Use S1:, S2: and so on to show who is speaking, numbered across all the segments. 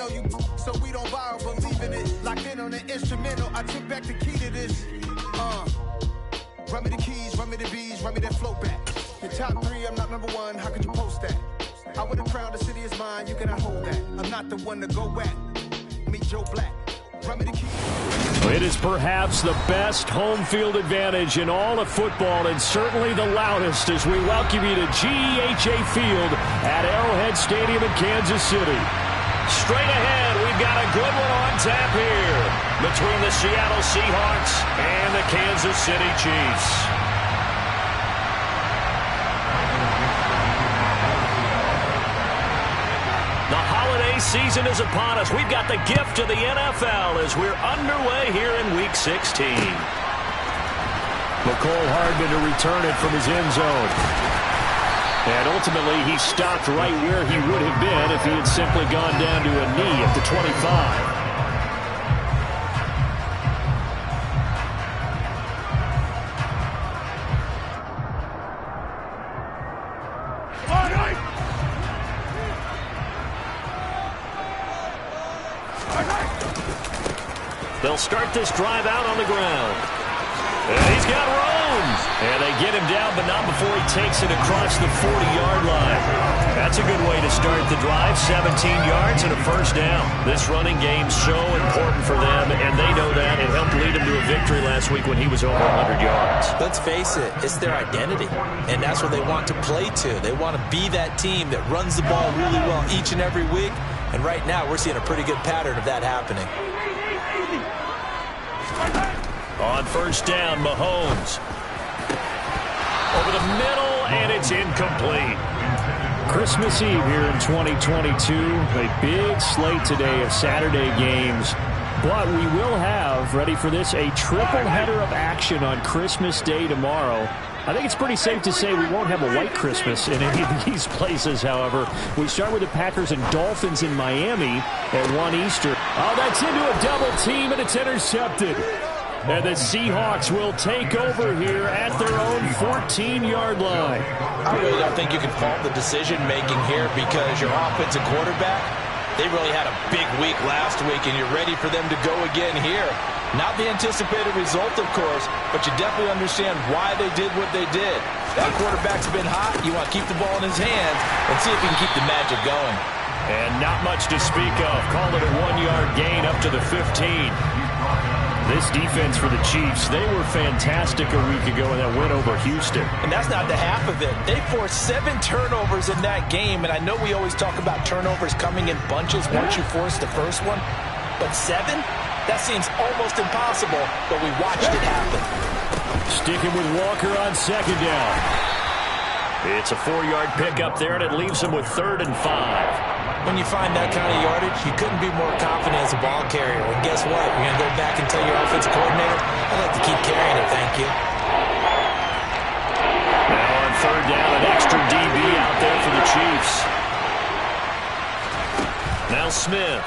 S1: know you, so we don't borrow, believe in it. Locked in on the instrumental, I took back the key to this. Run me the keys, run me the bees, run me that flow back. Your top 3, I'm not number 1, how could you post that? I would have crowned the city is mine, you cannot hold that. I'm not the one to go back. Meet Joe Black. Run me the keys.
S2: It is perhaps the best home field advantage in all of football, and certainly the loudest, as we welcome you to GEHA Field at Arrowhead Stadium in Kansas City. Straight ahead, we've got a good one on tap here between the Seattle Seahawks and the Kansas City Chiefs. The holiday season is upon us. We've got the gift of the NFL as we're underway here in Week 16. McCole Hardman to return it from his end zone. And ultimately, he stopped right where he would have been if he had simply gone down to a knee at the 25. They'll start this drive out on the ground. And he's got room. And they get him down, but not before he takes it across the 40-yard line. That's a good way to start the drive. 17 yards and a first down. This running game's so important for them, and they know that. It helped lead him to a victory last week when he was over 100 yards.
S3: Let's face it, it's their identity, and that's what they want to play to. They want to be that team that runs the ball really well each and every week, and right now we're seeing a pretty good pattern of that happening.
S2: On first down, Mahomes. Over the middle, and it's incomplete. Christmas Eve here in 2022. A big slate today of Saturday games. But we will have, ready for this, a triple header of action on Christmas Day tomorrow. I think it's pretty safe to say we won't have a white Christmas in any of these places, however. We start with the Packers and Dolphins in Miami at 1 Eastern. Oh, that's into a double team, and it's intercepted. And the Seahawks will take over here at their own 14-yard line.
S3: I really don't think you can fault the decision-making here because your offensive quarterback, they really had a big week last week, and you're ready for them to go again here. Not the anticipated result, of course, but you definitely understand why they did what they did. That quarterback's been hot. You want to keep the ball in his hands and see if he can keep the magic going.
S2: And not much to speak of. Call it a 1-yard gain up to the 15. This defense for the Chiefs, they were fantastic a week ago in that win over Houston.
S3: And that's not the half of it. They forced 7 turnovers in that game, and I know we always talk about turnovers coming in bunches once you force the first one, but 7? That seems almost impossible, but we watched it happen.
S2: Sticking with Walker on second down. It's a 4-yard pickup there, and it leaves him with 3rd and 5.
S3: When you find that kind of yardage, you couldn't be more confident as a ball carrier. And guess what? You're going to go back and tell your offensive coordinator, I'd like to keep carrying it, thank you.
S2: Now on 3rd down, an extra DB out there for the Chiefs. Now Smith.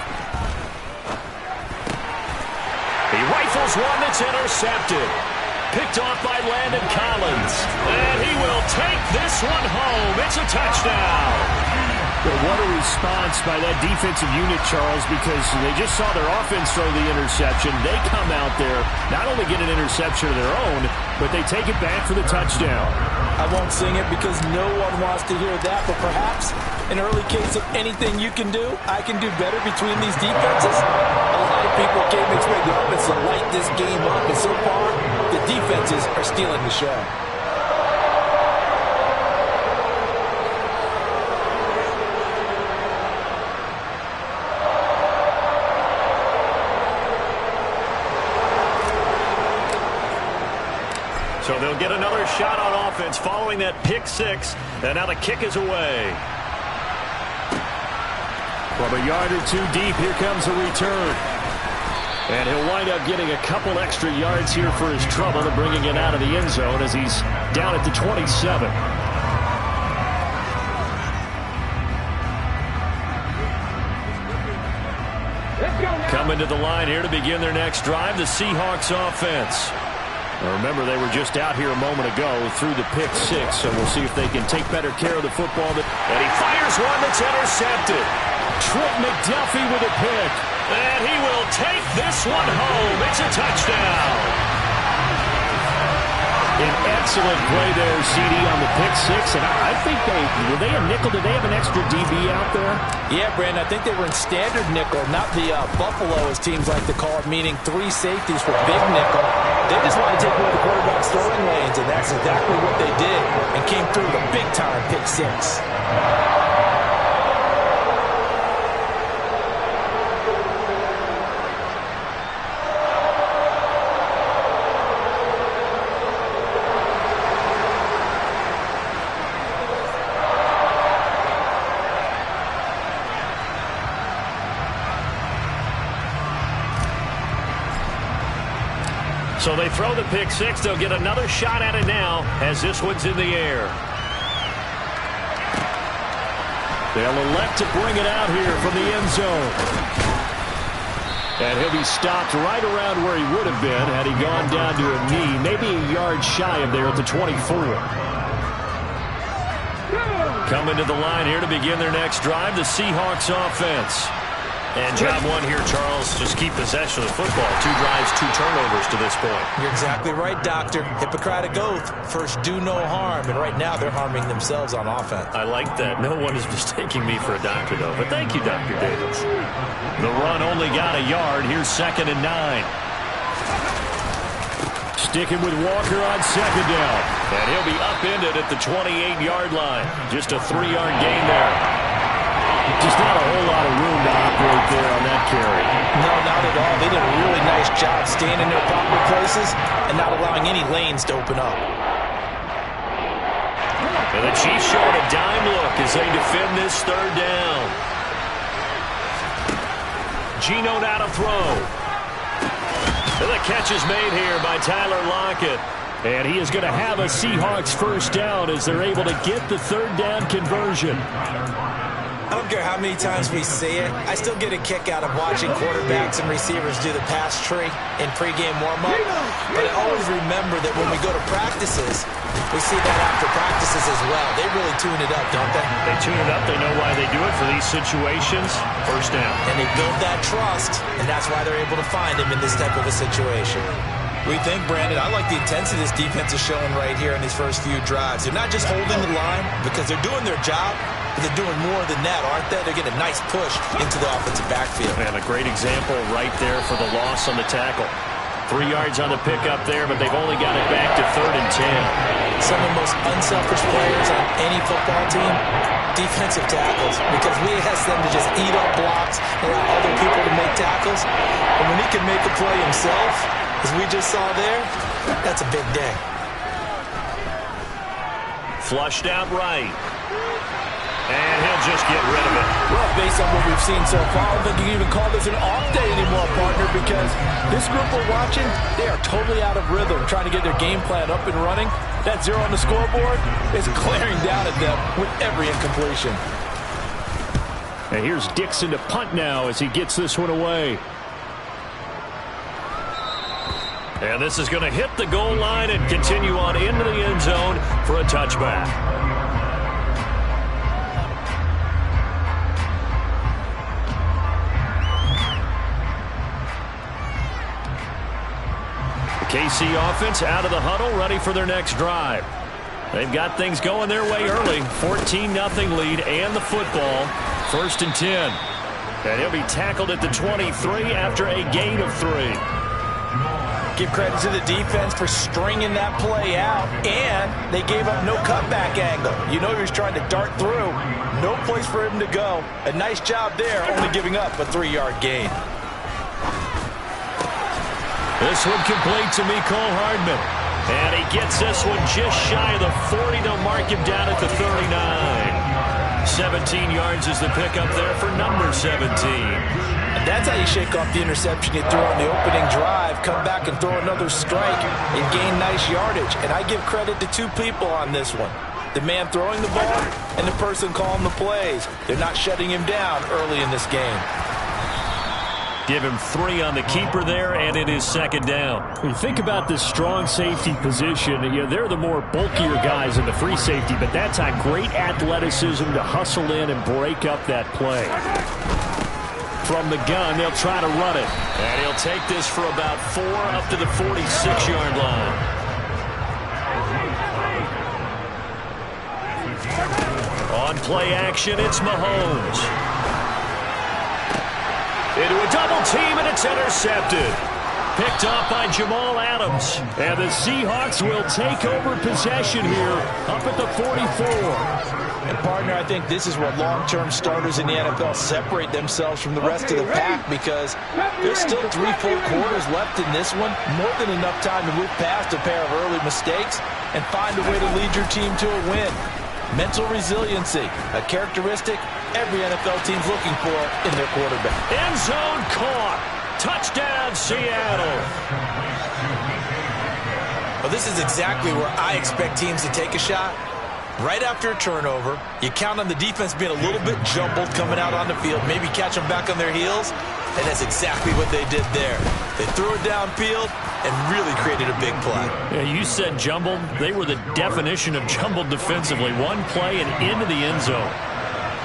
S2: He rifles one that's intercepted. Picked off by Landon Collins. And he will take this one home. It's a touchdown. But what a response by that defensive unit, Charles, because they just saw their offense throw the interception. They come out there, not only get an interception of their own, but they take it back for the touchdown.
S3: I won't sing it because no one wants to hear that, but perhaps an early case of anything you can do, I can do better between these defenses. A lot of people came to expect the offense to light this game up, and so far, the defenses are stealing the show.
S2: So they'll get another shot on offense following that pick 6. And now the kick is away. From a yard or 2 deep, here comes a return. And he'll wind up getting a couple extra yards here for his trouble and bringing it out of the end zone as he's down at the 27. Coming to the line here to begin their next drive, the Seahawks offense. Remember, they were just out here a moment ago through the pick 6, so we'll see if they can take better care of the football. And he fires one that's intercepted. Trent McDuffie with a pick. And he will take this one home. It's a touchdown. An excellent play there, CD, on the pick six. And I think were they a nickel? Did they have an extra DB out there?
S3: Yeah, Brandon, I think they were in standard nickel, not the Buffalo, as teams like to call it, meaning 3 safeties for big nickel. They just want to take away the quarterback's throwing lanes, and that's exactly what they did, and came through with a big-time pick six.
S2: So they throw the pick six. They'll get another shot at it now as this one's in the air. They'll elect to bring it out here from the end zone. And he'll be stopped right around where he would have been had he gone down to a knee, maybe a yard shy of there at the 24. Coming to the line here to begin their next drive, the Seahawks offense. And job one here, Charles, just keep possession of the football. 2 drives, 2 turnovers to this point.
S3: You're exactly right, Doctor. Hippocratic oath. First, do no harm. And right now, they're harming themselves on offense.
S2: I like that. No one is mistaking me for a doctor, though. But thank you, Dr. Davis. The run only got a yard. Here's 2nd and 9. Sticking with Walker on 2nd down. And he'll be upended at the 28-yard line. Just a 3-yard gain there. Just not a whole lot of room to operate there on that carry.
S3: No, not at all. They did a really nice job staying in their proper places and not allowing any lanes to open up.
S2: And the Chiefs showing a dime look as they defend this 3rd down. Geno now to throw. And the catch is made here by Tyler Lockett. And he is going to have a Seahawks 1st down as they're able to get the 3rd down conversion.
S3: I don't care how many times we see it. I still get a kick out of watching quarterbacks and receivers do the pass tree in pregame warm-up. But I always remember that when we go to practices, we see that after practices as well. They really tune it up, don't they?
S2: They tune it up. They know why they do it for these situations. 1st down.
S3: And they build that trust, and that's why they're able to find him in this type of a situation. We think, Brandon, I like the intensity this defense is showing right here in these first few drives. They're not just holding the line because they're doing their job, but they're doing more than that, aren't they? They're getting a nice push into the offensive backfield.
S2: And a great example right there for the loss on the tackle. 3 yards on the pickup there, but they've only got it back to 3rd and 10.
S3: Some of the most unselfish players on any football team, defensive tackles, because we ask them to just eat up blocks and allow other people to make tackles. And when he can make a play himself, as we just saw there, that's a big day.
S2: Flushed out right. And he'll just get rid of it.
S3: Well, based on what we've seen so far, I don't think you can even call this an off day anymore, partner, because this group we're watching, they are totally out of rhythm, trying to get their game plan up and running. That 0 on the scoreboard is glaring down at them with every incompletion.
S2: And here's Dixon to punt now as he gets this one away. And this is going to hit the goal line and continue on into the end zone for a touchback. The KC offense out of the huddle, ready for their next drive. They've got things going their way early. 14-0 lead and the football. 1st and 10. And he'll be tackled at the 23 after a gain of 3.
S3: Give credit to the defense for stringing that play out, and they gave up no cutback angle. You know he was trying to dart through. No place for him to go. A nice job there, only giving up a 3-yard gain.
S2: This one complete to Mecole Hardman. And he gets this one just shy of the 40. They'll mark him down at the 39. 17 yards is the pickup there for number 17.
S3: That's how you shake off the interception you threw on the opening drive, come back and throw another strike, and gain nice yardage. And I give credit to 2 people on this one. The man throwing the ball and the person calling the plays. They're not shutting him down early in this game.
S2: Give him 3 on the keeper there, and it is second down.
S4: When you think about this strong safety position, they're the more bulkier guys in the free safety, but that's a great athleticism to hustle in and break up that play. From the gun, they'll try to run it.
S2: And he'll take this for about 4 up to the 46-yard line. On play action, it's Mahomes. Into a double team, and it's intercepted. Picked off by Jamal Adams.
S4: And the Seahawks will take over possession here up at the 44.
S3: And, partner, I think this is what long-term starters in the NFL separate themselves from the rest of the pack, because there's still 3 full quarters left in this one. More than enough time to move past a pair of early mistakes and find a way to lead your team to a win. Mental resiliency, a characteristic every NFL team's looking for in their quarterback.
S2: End zone caught. Touchdown, Seattle.
S5: Well, this is exactly where I expect teams to take a shot. Right after a turnover, you count on the defense being a little bit jumbled coming out on the field, maybe catch them back on their heels, and that's exactly what they did there. They threw it downfield and really created a big play.
S2: Yeah, you said jumbled. They were the definition of jumbled defensively. One play and into the end zone.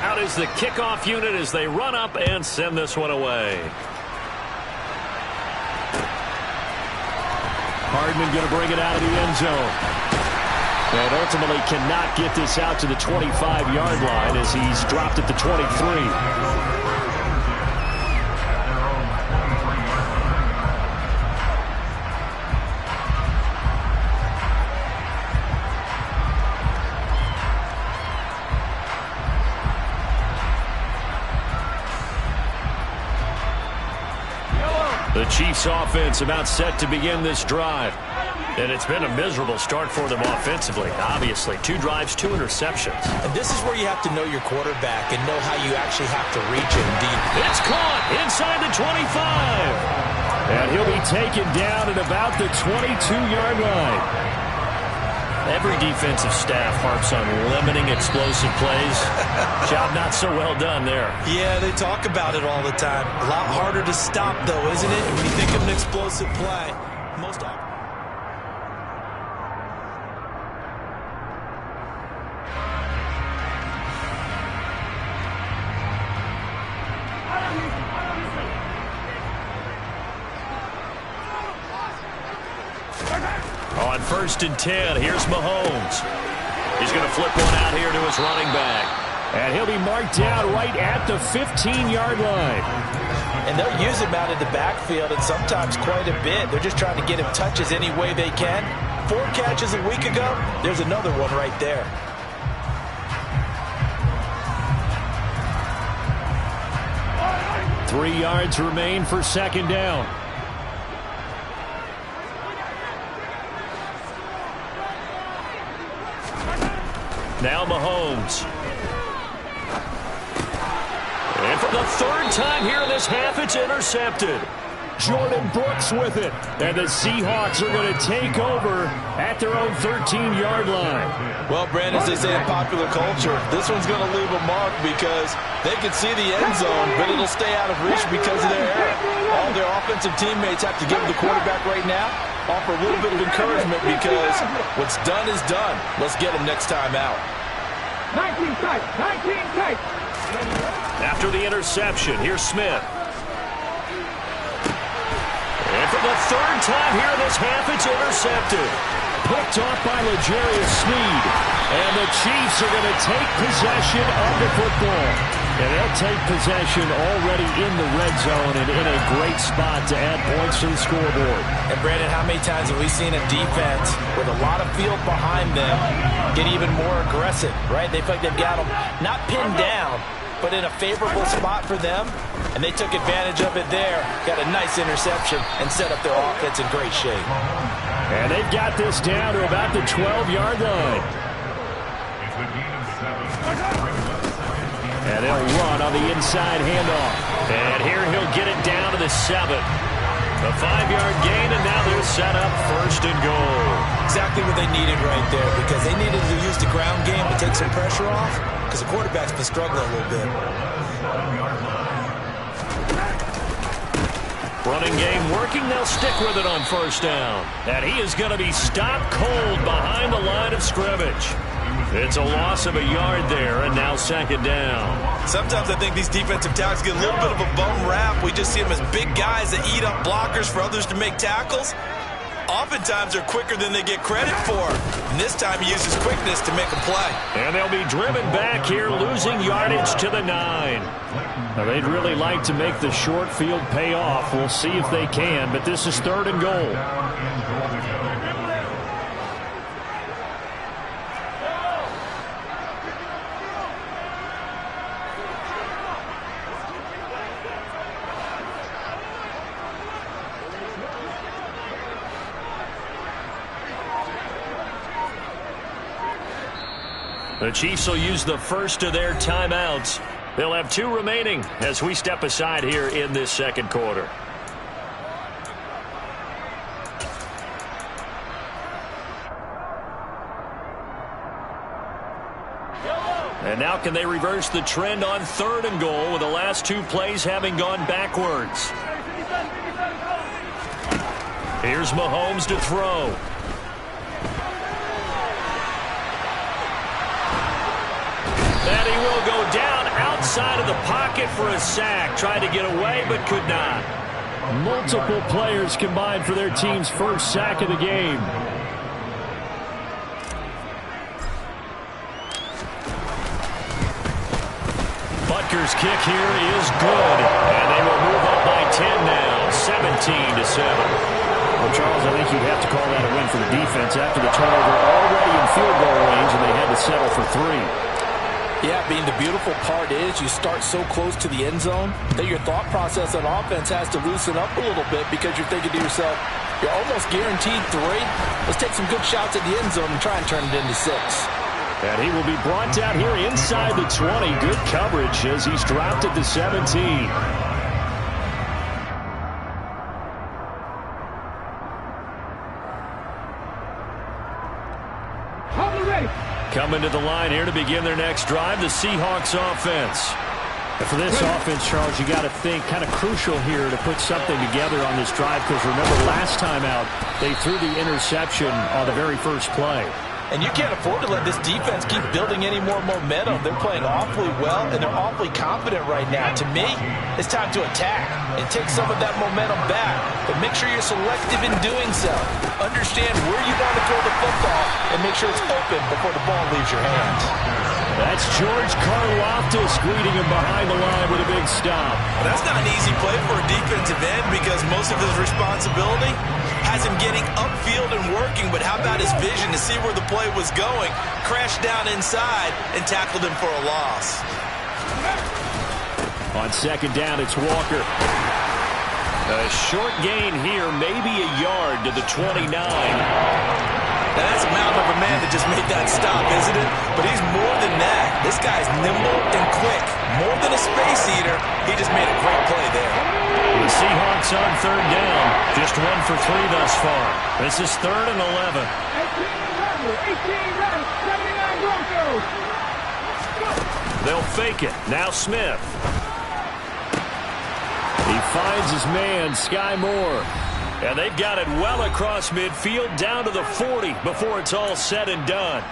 S2: Out is the kickoff unit as they run up and send this one away.
S4: Hardman going to bring it out of the end zone. And ultimately cannot get this out to the 25-yard line as he's dropped at the 23.
S2: The Chiefs offense about set to begin this drive. And it's been a miserable start for them offensively. Obviously, 2 drives, 2 interceptions.
S5: And this is where you have to know your quarterback and know how you actually have to reach him deep.
S2: It's caught inside the 25.
S4: And he'll be taken down at about the 22-yard line.
S2: Every defensive staff harps on limiting explosive plays. Job not so well done there.
S5: Yeah, they talk about it all the time. A lot harder to stop, though, isn't it? When you think of an explosive play, most often.
S2: On 1st and 10, here's Mahomes. He's going to flip one out here to his running back.
S4: And he'll be marked down right at the 15-yard line.
S3: And they'll use him out of the backfield, and sometimes quite a bit. They're just trying to get him touches any way they can. 4 catches a week ago. There's another one right there.
S4: Three yards remain for second down.
S2: Now Mahomes. And for the 3rd time here in this half, it's intercepted.
S4: Jordan Brooks with it. And the Seahawks are going to take over at their own 13-yard line.
S3: Well, Brandon, as they say in popular culture, this one's going to leave a mark because they can see the end zone, but it'll stay out of reach because of their error. All their offensive teammates have to give the quarterback right now, offer a little bit of encouragement because what's done is done. Let's get them next time out.
S6: 19 tight, 19 tight.
S2: After the interception, here's Smith. And for the 3rd time here in this half, it's intercepted.
S4: Picked off by L'Jarius Sneed. And the Chiefs are going to take possession of the football. And they'll take possession already in the red zone and in a great spot to add points to the scoreboard.
S3: And, Brandon, how many times have we seen a defense with a lot of field behind them get even more aggressive, right? They feel like they've got them not pinned down, but in a favorable spot for them, and they took advantage of it there, got a nice interception, and set up their offense in great shape.
S4: And they've got this down to about the 12-yard line. And they'll run on the inside handoff.
S2: And here he'll get it down to the 7. A 5-yard gain, and now they're set up 1st and goal.
S5: Exactly what they needed right there, because they needed to use the ground game to take some pressure off, because the quarterback's been struggling a little bit.
S2: Running game working. They'll stick with it on first down. And he is going to be stopped cold behind the line of scrimmage. It's a loss of a yard there, and now second down.
S5: Sometimes I think these defensive tackles get a little bit of a bum rap. We just see them as big guys that eat up blockers for others to make tackles. Oftentimes they're quicker than they get credit for. And this time he uses quickness to make a play.
S2: And they'll be driven back here, losing yardage to the 9. Now they'd really like to make the short field pay off. We'll see if they can, but this is 3rd and goal. The Chiefs will use the first of their timeouts. They'll have 2 remaining as we step aside here in this second quarter. And now can they reverse the trend on 3rd and goal with the last 2 plays having gone backwards? Here's Mahomes to throw. And he will go down outside of the pocket for a sack. Tried to get away, but could not. Multiple players combined for their team's first sack of the game. Butker's kick here is good. And they will move up by 10 now, 17-7. Well, Charles, I think you'd have to call that a win for the defense after the turnover already in field goal range, and they had to settle for 3.
S5: Yeah, being the beautiful part is you start so close to the end zone that your thought process on offense has to loosen up a little bit because you're thinking to yourself, you're almost guaranteed 3. Let's take some good shots at the end zone and try and turn it into 6.
S2: And he will be brought down here inside the 20. Good coverage as he's dropped at the 17. Coming to the line here to begin their next drive, the Seahawks offense.
S4: And for this offense, Charles, you got to think kind of crucial here to put something together on this drive because remember last time out, they threw the interception on the very first play.
S5: And you can't afford to let this defense keep building any more momentum. They're playing awfully well, and they're awfully confident right now. To me, it's time to attack and take some of that momentum back. But make sure you're selective in doing so. Understand where you want to throw the football and make sure it's open before the ball leaves your hands.
S2: That's George Karlaftis greeting him behind the line with a big stop.
S5: Well, that's not an easy play for a defensive end because most of his responsibility has him getting upfield and working, but how about his vision to see where the play was going, crashed down inside, and tackled him for a loss.
S2: On second down, it's Walker. A short gain here, maybe a yard to the 29.
S5: That's a mountain of a man that just made that stop, isn't it? But he's more than that. This guy's nimble and quick. More than a space eater, he just made a great play there.
S2: The Seahawks on third down. Just 1 for 3 thus far. This is 3rd and 11.
S6: 18 Rams, 79 Broncos.
S2: They'll fake it. Now Smith. He finds his man, Sky Moore. And they've got it well across midfield down to the 40 before it's all said and done.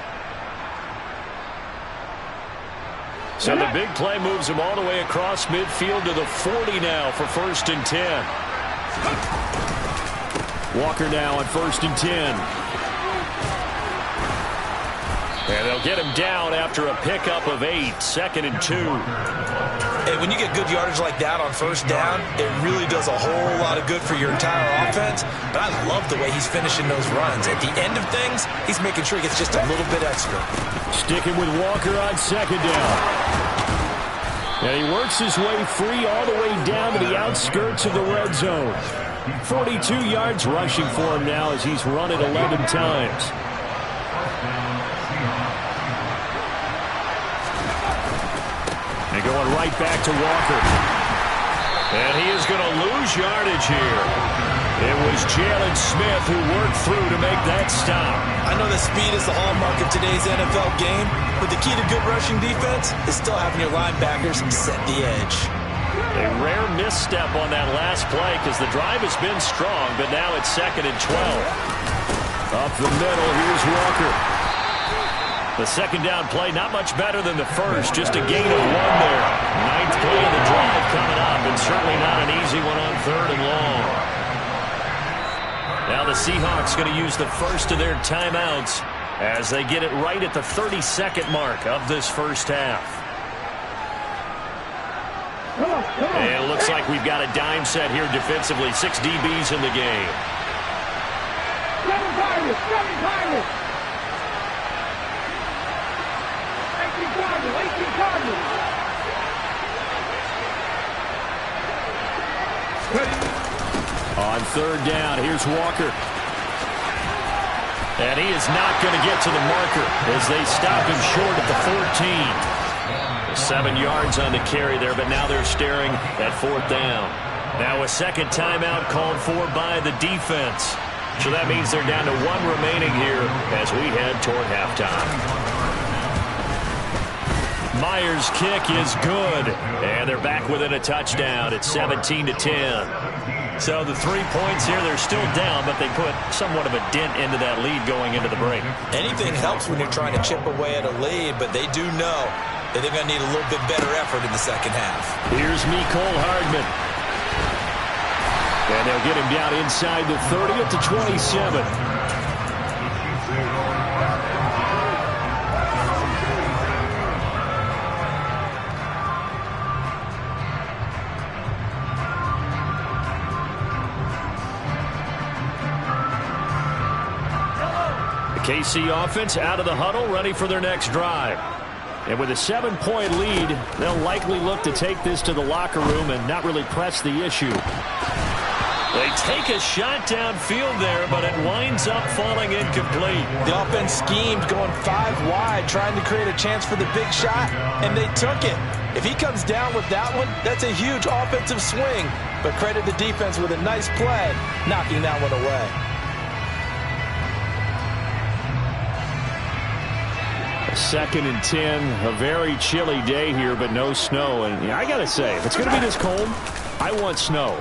S2: So the big play moves him all the way across midfield to the 40 now for 1st and 10. Walker now on 1st and 10. And they'll get him down after a pickup of 8, 2nd and 2.
S5: Hey, when you get good yardage like that on first down, it really does a whole lot of good for your entire offense. But I love the way he's finishing those runs. At the end of things, he's making sure he gets just a little bit extra.
S2: Sticking with Walker on second down. And he works his way free all the way down to the outskirts of the red zone. 42 yards rushing for him now as he's run it 11 times. And going right back to Walker. And he is going to lose yardage here. It was Jalen Smith who worked through to make that stop.
S5: I know that speed is the hallmark of today's NFL game, but the key to good rushing defense is still having your linebackers set the edge.
S2: A rare misstep on that last play because the drive has been strong, but now it's 2nd and 12. Up the middle, here's Walker. The second down play, not much better than the first, just a gain of 1 there. 9th play of the drive coming up, and certainly not an easy one on 3rd and long. Now the Seahawks going to use the first of their timeouts as they get it right at the 32nd mark of this first half. And it looks like we've got a dime set here defensively. 6 DBs in the game.
S6: 7 Tigers, 7 Tigers. 18 Tigers, 18 Tigers.
S2: On 3rd down, here's Walker. And he is not going to get to the marker as they stop him short at the 14. 7 yards on the carry there, but now they're staring at 4th down. Now a second timeout called for by the defense. So that means they're down to 1 remaining here as we head toward halftime. Myers' kick is good, and they're back within a touchdown. It's 17-10. So the 3 points here, they're still down, but they put somewhat of a dent into that lead going into the break.
S5: Anything helps when you're trying to chip away at a lead, but they do know that they're going to need a little bit better effort in the second half.
S2: Here's Mecole Hardman. And they'll get him down inside the 30 at the 27. The KC offense out of the huddle, ready for their next drive. And with a 7-point lead, they'll likely look to take this to the locker room and not really press the issue. They take a shot downfield there, but it winds up falling incomplete.
S5: The offense schemed going 5 wide, trying to create a chance for the big shot, and they took it. If he comes down with that one, that's a huge offensive swing. But credit the defense with a nice play, knocking that one away.
S2: Second and 10, a very chilly day here, but no snow. And I got to say, if it's going to be this cold, I want snow.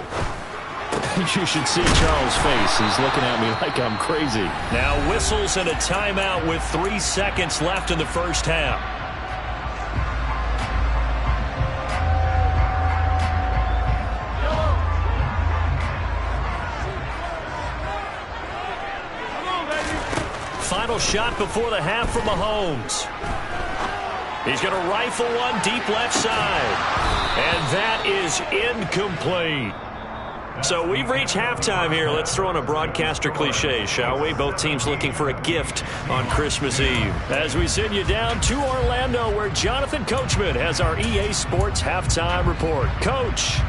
S2: You should see Charles' face. He's looking at me like I'm crazy. Now whistles and a timeout with 3 seconds left in the first half. Final shot before the half from Mahomes. He's going to rifle one deep left side. And that is incomplete. So we've reached halftime here. Let's throw in a broadcaster cliche, shall we? Both teams looking for a gift on Christmas Eve. As we send you down to Orlando, where Jonathan Coachman has our EA Sports halftime report. Coach.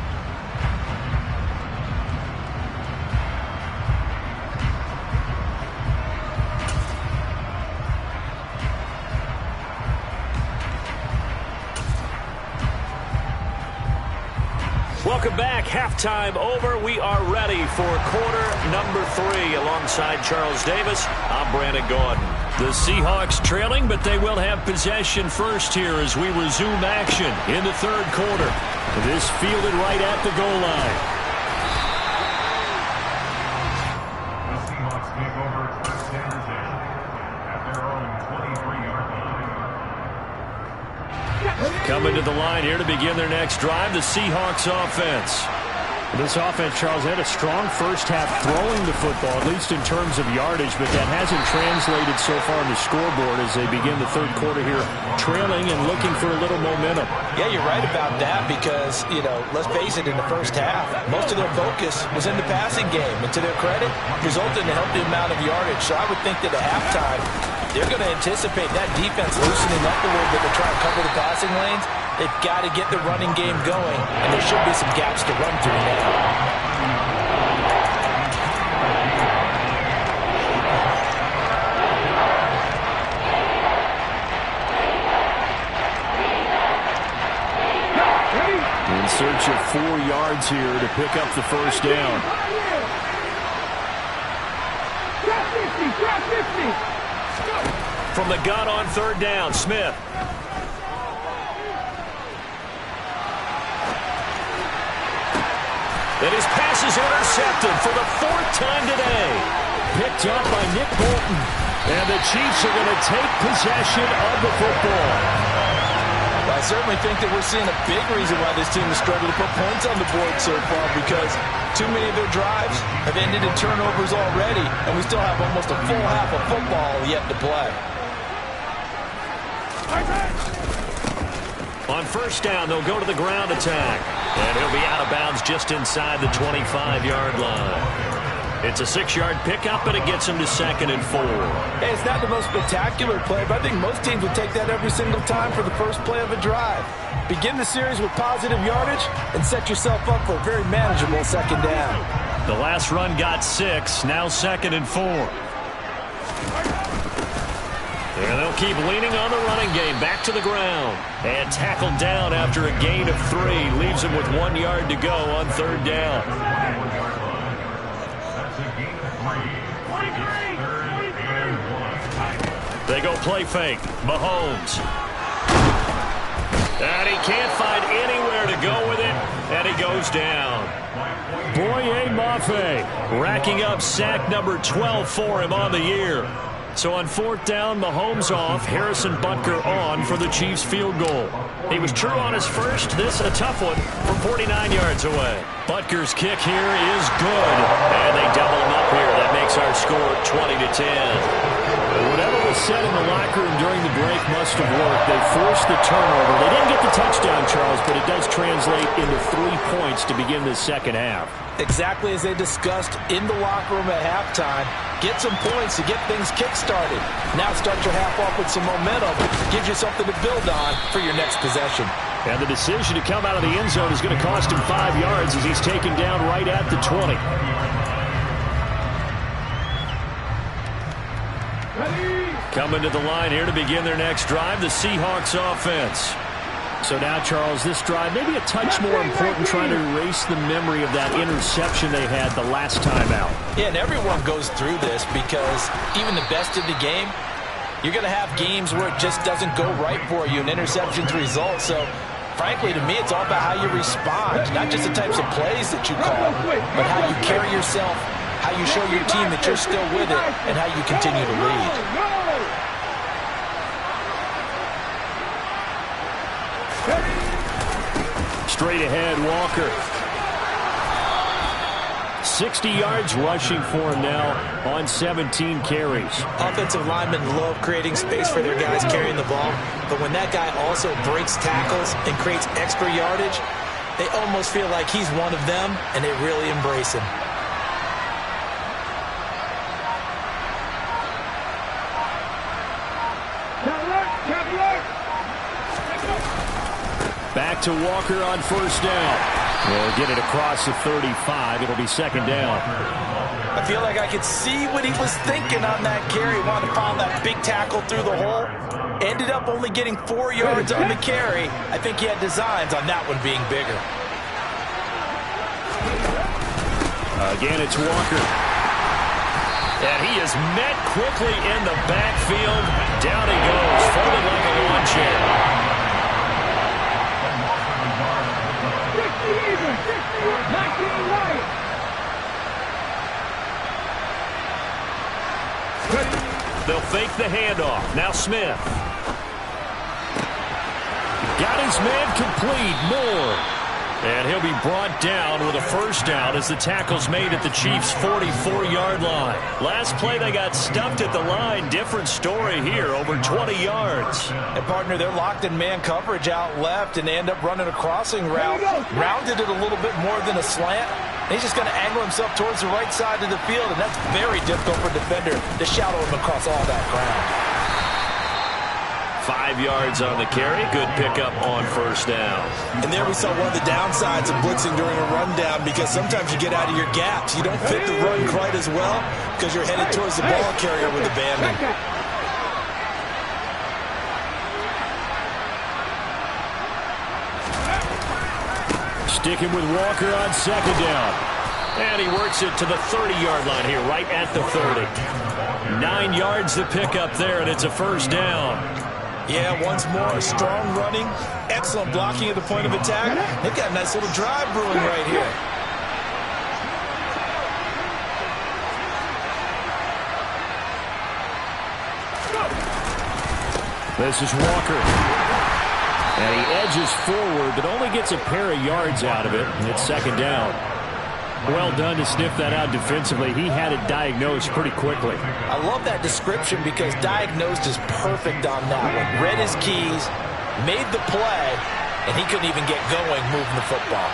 S2: Welcome back. Halftime over. We are ready for quarter number 3. Alongside Charles Davis, I'm Brandon Gordon. The Seahawks trailing, but they will have possession first here as we resume action in the third quarter. This fielded right at the goal line.
S7: The Seahawks take over first and possession at their own 23-yard line.
S2: Coming to the line here to begin their next drive, the Seahawks offense.
S4: This offense, Charles, had a strong first half throwing the football, at least in terms of yardage, but that hasn't translated so far on the scoreboard as they begin the third quarter here, trailing and looking for a little momentum.
S5: Yeah, you're right about that because, let's face it, in the first half, most of their focus was in the passing game. And to their credit, resulted in a healthy amount of yardage. So I would think that at halftime, they're going to anticipate that defense loosening up a little bit to try and cover the passing lanes. They've got to get the running game going, and there should be some gaps to run through now.
S2: In search of 4 yards here to pick up the first down. From the gun on third down, Smith. And his pass is intercepted for the 4th time today.
S4: Picked up by Nick Bolton. And the Chiefs are going to take possession of the football.
S3: I certainly think that we're seeing a big reason why this team has struggled to put points on the board so far, because too many of their drives have ended in turnovers already, and we still have almost a full half of football yet to play.
S2: On 1st down, they'll go to the ground attack. And he'll be out of bounds just inside the 25-yard line. It's a 6-yard pickup, and it gets him to 2nd and 4.
S3: Hey, it's not the most spectacular play, but I think most teams would take that every single time for the first play of a drive. Begin the series with positive yardage and set yourself up for a very manageable 2nd down.
S2: The last run got 6, now 2nd and 4. And they'll keep leaning on the running game. Back to the ground. And tackled down after a gain of 3. Leaves him with 1 yard to go on 3rd down. They go play fake. Mahomes. And he can't find anywhere to go with it. And he goes down.
S4: Boye Mafe
S2: racking up sack number 12 for him on the year. So on 4th down, Mahomes off, Harrison Butker on for the Chiefs field goal. He was true on his first. This a tough one from 49 yards away. Butker's kick here is good. And they double him up here. That makes our score 20-10.
S4: Whatever was said in the locker room during the break must have worked. They forced the turnover. They didn't get the touchdown, Charles, but it does translate into 3 points to begin the 2nd half.
S3: Exactly as they discussed in the locker room at halftime. Get some points to get things kick-started. Now start your half off with some momentum. Gives you something to build on for your next possession.
S4: And the decision to come out of the end zone is going to cost him 5 yards as he's taken down right at the 20.
S2: Coming to the line here to begin their next drive, the Seahawks offense.
S4: So now, Charles, this drive may be a touch more important, trying to erase the memory of that interception they had the last time out.
S3: Yeah, and everyone goes through this because even the best of the game, you're going to have games where it just doesn't go right for you, and interceptions result. So, frankly, to me, it's all about how you respond, not just the types of plays that you call, but how you carry yourself, how you show your team that you're still with it, and how you continue to lead.
S4: Straight ahead, Walker. 60 yards rushing for him now on 17 carries.
S3: Offensive linemen love creating space for their guys carrying the ball, but when that guy also breaks tackles and creates extra yardage, they almost feel like he's one of them, and they really embrace him.
S4: Back to Walker on 1st down. They'll get it across the 35. It'll be 2nd down.
S3: I feel like I could see what he was thinking on that carry. He wanted to find that big tackle through the hole. Ended up only getting 4 yards on the carry. I think he had designs on that one being bigger.
S4: Again, it's Walker.
S2: And he is met quickly in the backfield. Down he goes, folded like a lawn chair. They'll fake the handoff. Now Smith.
S4: Got his man complete. Moore.
S2: And he'll be brought down with a 1st down as the tackle's made at the Chiefs' 44-yard line. Last play, they got stuffed at the line. Different story here, over 20 yards.
S3: And, partner, they're locked in man coverage out left, and they end up running a crossing route. Rounded it a little bit more than a slant. And he's just going to angle himself towards the right side of the field, and that's very difficult for a defender to shadow him across all that ground.
S2: 5 yards on the carry. Good pickup on 1st down.
S3: And there we saw one of the downsides of blitzing during a rundown, because sometimes you get out of your gaps. You don't fit the run quite as well because you're headed towards the ball carrier with abandon.
S4: Sticking with Walker on 2nd down.
S2: And he works it to the 30-yard line here, right at the 30. 9 yards to pick up there, and it's a 1st down.
S3: Yeah, once more, strong running, excellent blocking at the point of attack. They've got a nice little drive brewing right here.
S4: This is Walker. And he edges forward, but only gets a pair of yards out of it. And it's second down. Well done to sniff that out defensively. He had it diagnosed pretty quickly.
S5: I love that description because diagnosed is perfect on that one. Read his keys, made the play, and he couldn't even get going moving the football.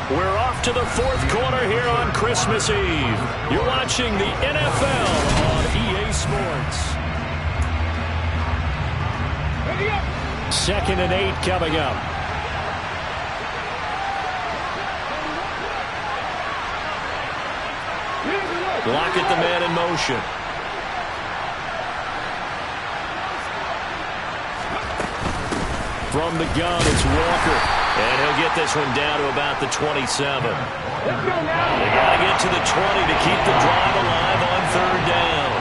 S4: We're off to the fourth quarter here on Christmas Eve. You're watching the NFL on EA Sports. Second and 8 coming up. Lock at the man in motion. From the gun, it's Walker. And he'll get this one down to about the 27. They got to get to the 20 to keep the drive alive on third down.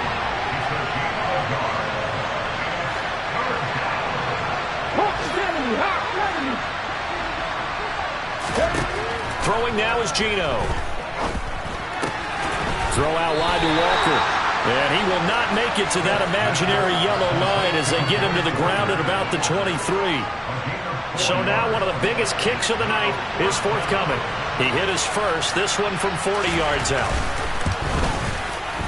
S4: Throwing now is Geno. Throw out wide to Walker. And he will not make it to that imaginary yellow line as they get him to the ground at about the 23. So now one of the biggest kicks of the night is forthcoming. He hit his first, this one from 40 yards out.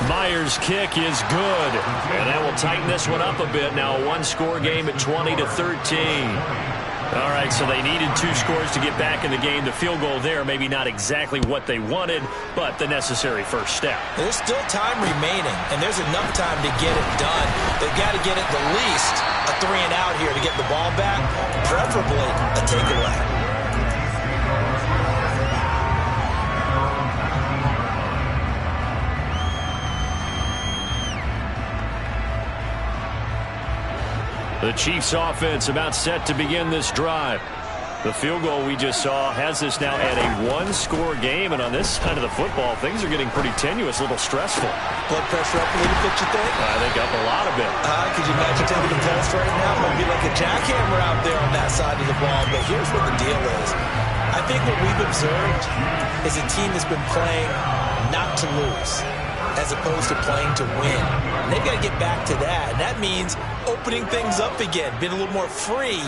S4: Myers' kick is good. And that will tighten this one up a bit. Now a one-score game at 20-13. All right, so they needed 2 scores to get back in the game. The field goal there, maybe not exactly what they wanted, but the necessary first step.
S5: There's still time remaining, and there's enough time to get it done. They've got to get at the least a 3-and-out here to get the ball back, preferably a takeaway.
S4: The Chiefs offense about set to begin this drive. The field goal we just saw has this now at a one-score game, and on this side of the football, things are getting pretty tenuous, a little stressful.
S5: Blood pressure up a little bit, you think?
S4: I think up a lot of it.
S5: Could you imagine taking the test right now? It might be like a jackhammer out there on that side of the ball, but here's what the deal is. I think what we've observed is a team that's been playing not to lose, as opposed to playing to win. And they've got to get back to that, and that means opening things up again, being a little more free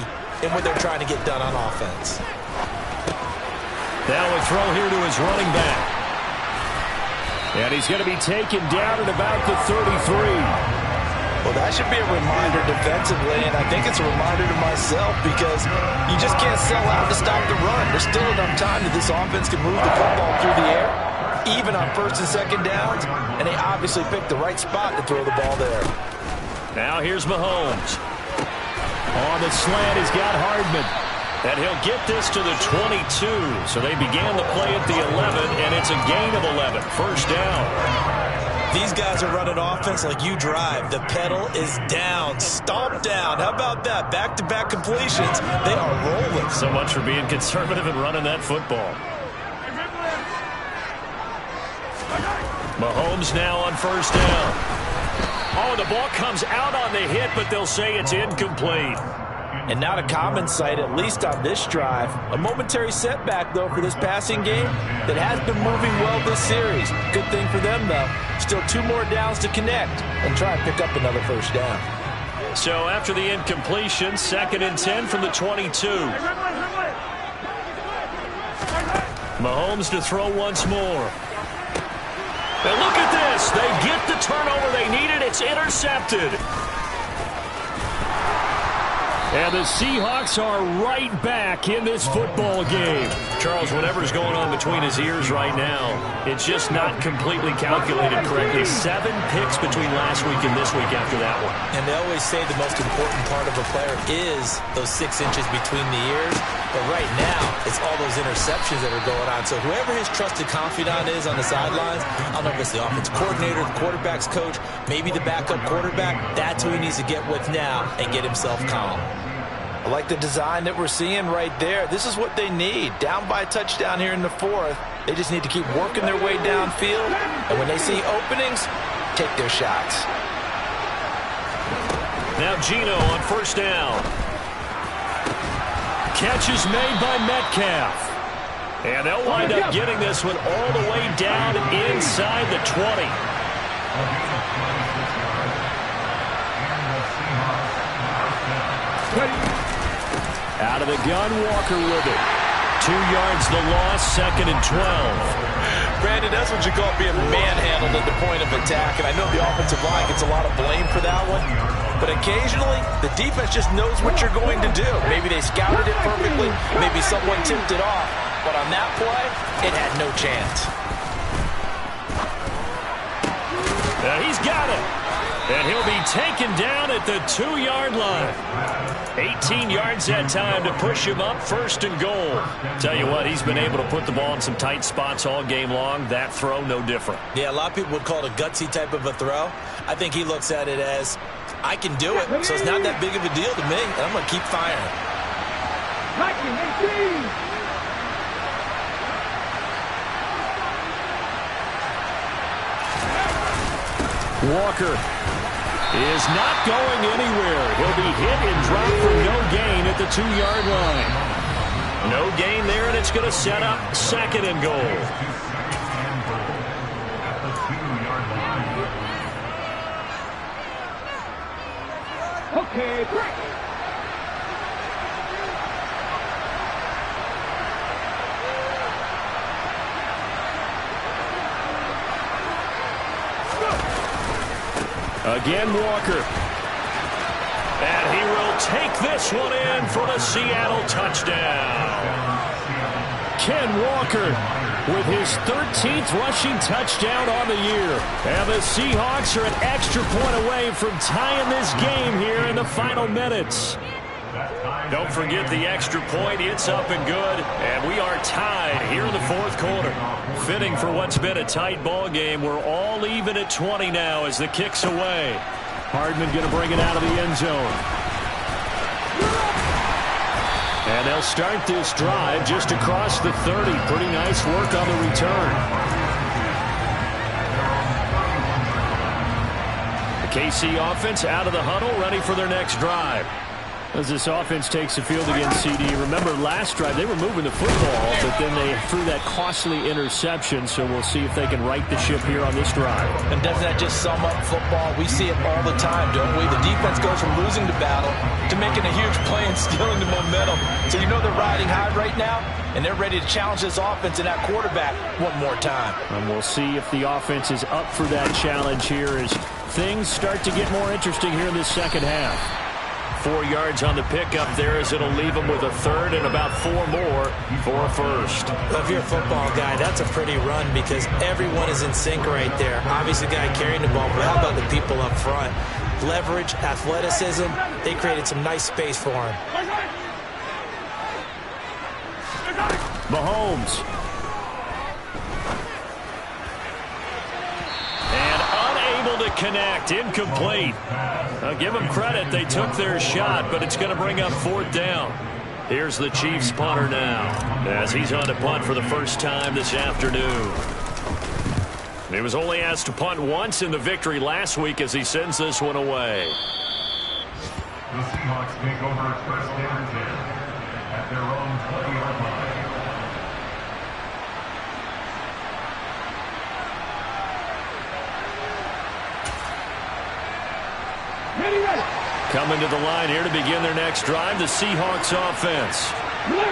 S5: in what they're trying to get done on offense.
S4: Now a throw here to his running back. And he's going to be taken down at about the 33.
S5: Well, that should be a reminder defensively, and I think it's a reminder to myself because you just can't sell out to stop the run. There's still enough time that this offense can move the football through the air, even on first and second downs, and they obviously picked the right spot to throw the ball there.
S4: Now here's Mahomes. On the slant, he's got Hardman. And he'll get this to the 22. So they began the play at the 11, and it's a gain of 11. First down.
S5: These guys are running offense like you drive. The pedal is down, stomp down. How about that? Back-to-back completions. They are rolling.
S4: So much for being conservative and running that football. Mahomes now on first down. Oh, the ball comes out on the hit, but they'll say it's incomplete.
S5: And not a common sight, at least on this drive. A momentary setback, though, for this passing game that has been moving well this series. Good thing for them, though. Still 2 more downs to connect and try and pick up another first down.
S4: So after the incompletion, 2nd and 10 from the 22. Mahomes to throw once more. And look at this. They get the turnover they needed. It's intercepted. And the Seahawks are right back in this football game. Charles, whatever's going on between his ears right now, it's just not completely calculated correctly. 7 picks between last week and this week after that one.
S5: And they always say the most important part of a player is those 6 inches between the ears. But right now, it's all those interceptions that are going on. So whoever his trusted confidant is on the sidelines, I don't know if it's the offense coordinator, the quarterback's coach, maybe the backup quarterback, that's who he needs to get with now and get himself calm. I like the design that we're seeing right there. This is what they need. Down by a touchdown here in the 4th. They just need to keep working their way downfield. And when they see openings, take their shots.
S4: Now Geno on first down. Catch is made by Metcalf. And they'll wind up getting this one all the way down inside the 20. Out of the gun, Walker with it. 2 yards the loss, 2nd and 12.
S3: Brandon, that's what you call being manhandled at the point of attack, and I know the offensive line gets a lot of blame for that one, but occasionally the defense just knows what you're going to do. Maybe they scouted it perfectly, maybe someone tipped it off, but on that play, it had no chance.
S4: He's got it, and he'll be taken down at the 2-yard line. 18 yards that time to push him up, 1st and goal. Tell you what, he's been able to put the ball in some tight spots all game long. That throw, no different.
S3: Yeah, a lot of people would call it a gutsy type of a throw. I think he looks at it as, I can do it, so it's not that big of a deal to me, and I'm going to keep firing.
S4: Walker is not going anywhere. He'll be hit and dropped for no gain at the 2-yard line. No gain there, and it's going to set up 2nd and goal.
S6: Okay, break.
S4: Again, Walker. And he will take this one in for the Seattle touchdown. Ken Walker with his 13th rushing touchdown on the year. And the Seahawks are an extra point away from tying this game here in the final minutes. Don't forget the extra point. It's up and good. And we are tied here in the 4th quarter. Fitting for what's been a tight ball game. We're all even at 20 now as the kick's away. Hardman going to bring it out of the end zone. And they'll start this drive just across the 30. Pretty nice work on the return. The KC offense out of the huddle, ready for their next drive. As this offense takes the field against CD, remember last drive they were moving the football, but then they threw that costly interception, so we'll see if they can right the ship here on this drive.
S3: And doesn't that just sum up football? We see it all the time, don't we? The defense goes from losing the battle to making a huge play and stealing the momentum. So you know they're riding high right now, and they're ready to challenge this offense and that quarterback one more time.
S4: And we'll see if the offense is up for that challenge here as things start to get more interesting here in this second half. 4 yards on the pickup there as it'll leave them with a 3rd and about 4 more for a 1st.
S5: Well, if you're a football guy, that's a pretty run because everyone is in sync right there. Obviously, the guy carrying the ball, but how about the people up front? Leverage, athleticism, they created some nice space for him.
S4: Mahomes. And unable to connect, incomplete. I'll give them credit, they took their shot, but it's going to bring up 4th down. Here's the Chiefs punter now, as he's on to punt for the first time this afternoon. He was only asked to punt once in the victory last week as he sends this one away.
S7: The Seahawks take over 1st and 10 at their own 20-yard line.
S4: Coming to the line here to begin their next drive, the Seahawks offense.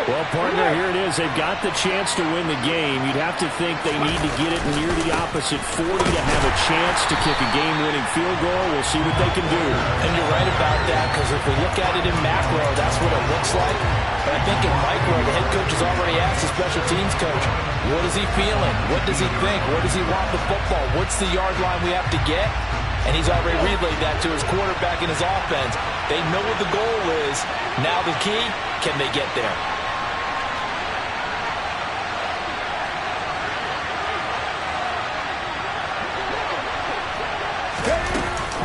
S4: Well, partner, here it is. They've got the chance to win the game. You'd have to think they need to get it near the opposite 40 to have a chance to kick a game-winning field goal. We'll see what they can do.
S3: And you're right about that, because if we look at it in macro, that's what it looks like. But I think in micro, the head coach has already asked the special teams coach, what is he feeling? What does he think? Where does he want the football? What's the yard line we have to get? And he's already relayed that to his quarterback and his offense. They know what the goal is. Now the key, can they get there?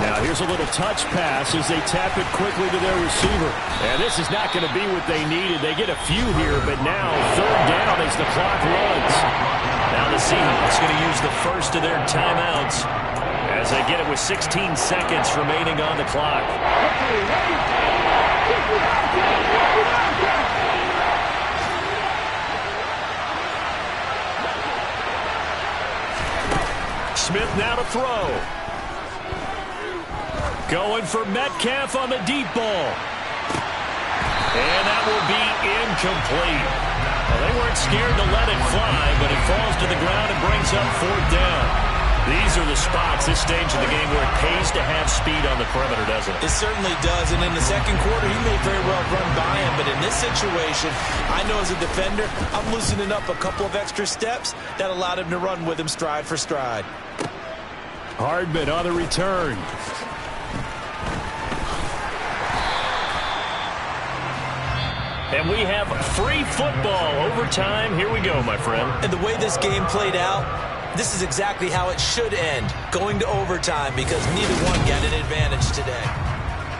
S4: Now here's a little touch pass as they tap it quickly to their receiver. And this is not going to be what they needed. They get a few here, but now 3rd down as the clock runs. Now the Seahawks going to use the first of their timeouts as they get it with 16 seconds remaining on the clock. Smith now to throw.
S2: Going for Metcalf on the deep ball. And that will be incomplete. Well, they weren't scared to let it fly, but it falls to the ground and brings up 4th down. These are the spots, this stage of the game, where it pays to have speed on the perimeter, doesn't it?
S5: It certainly does, and in the second quarter, he may very well run by him, but in this situation, I know as a defender, I'm loosening up a couple of extra steps that allowed him to run with him stride for stride.
S2: Hardman on the return. And we have free football. Overtime. Here we go, my friend.
S5: And the way this game played out, this is exactly how it should end, going to overtime, because neither one got an advantage today.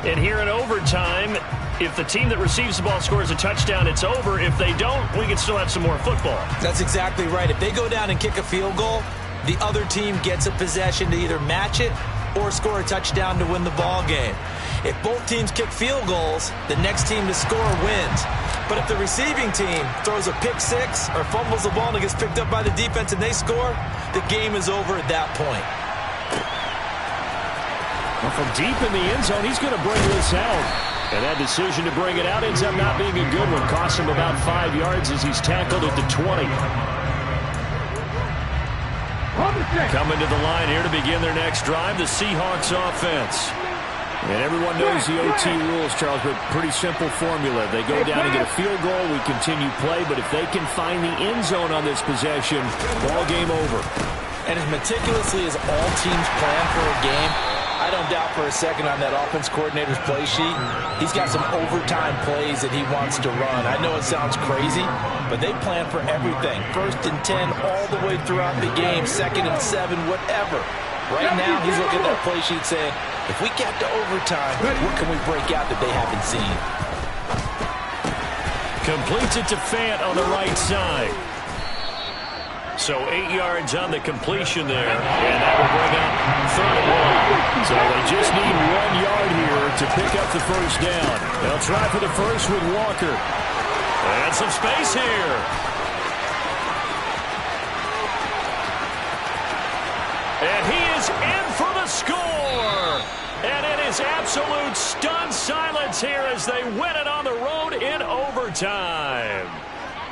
S2: And here in overtime, if the team that receives the ball scores a touchdown, it's over. If they don't, we can still have some more football.
S5: That's exactly right. If they go down and kick a field goal, the other team gets a possession to either match it or score a touchdown to win the ball game. If both teams kick field goals, the next team to score wins. But if the receiving team throws a pick six or fumbles the ball and it gets picked up by the defense and they score, the game is over at that point.
S2: Well, from deep in the end zone, he's going to bring this out. And that decision to bring it out ends up not being a good one. Costs him about 5 yards as he's tackled at the 20. Coming to the line here to begin their next drive, the Seahawks offense. And everyone knows the OT rules, Charles, but pretty simple formula. They go down and get a field goal, we continue play, but if they can find the end zone on this possession, ball game over.
S5: And as meticulously as all teams plan for a game, I don't doubt for a second on that offense coordinator's play sheet, he's got some overtime plays that he wants to run. I know it sounds crazy, but they plan for everything. 1st and 10 all the way throughout the game, 2nd and 7, whatever. Right now, he's looking at that play sheet saying, if we get to overtime, what can we break out that they haven't seen?
S2: Completes it to Fant on the right side. So 8 yards on the completion there, and that will bring up 3rd and 1. So they just need 1 yard here to pick up the first down. They'll try for the first with Walker. And some space here. And he is in for the score. And it is absolute stunned silence here as they win it on the road in overtime.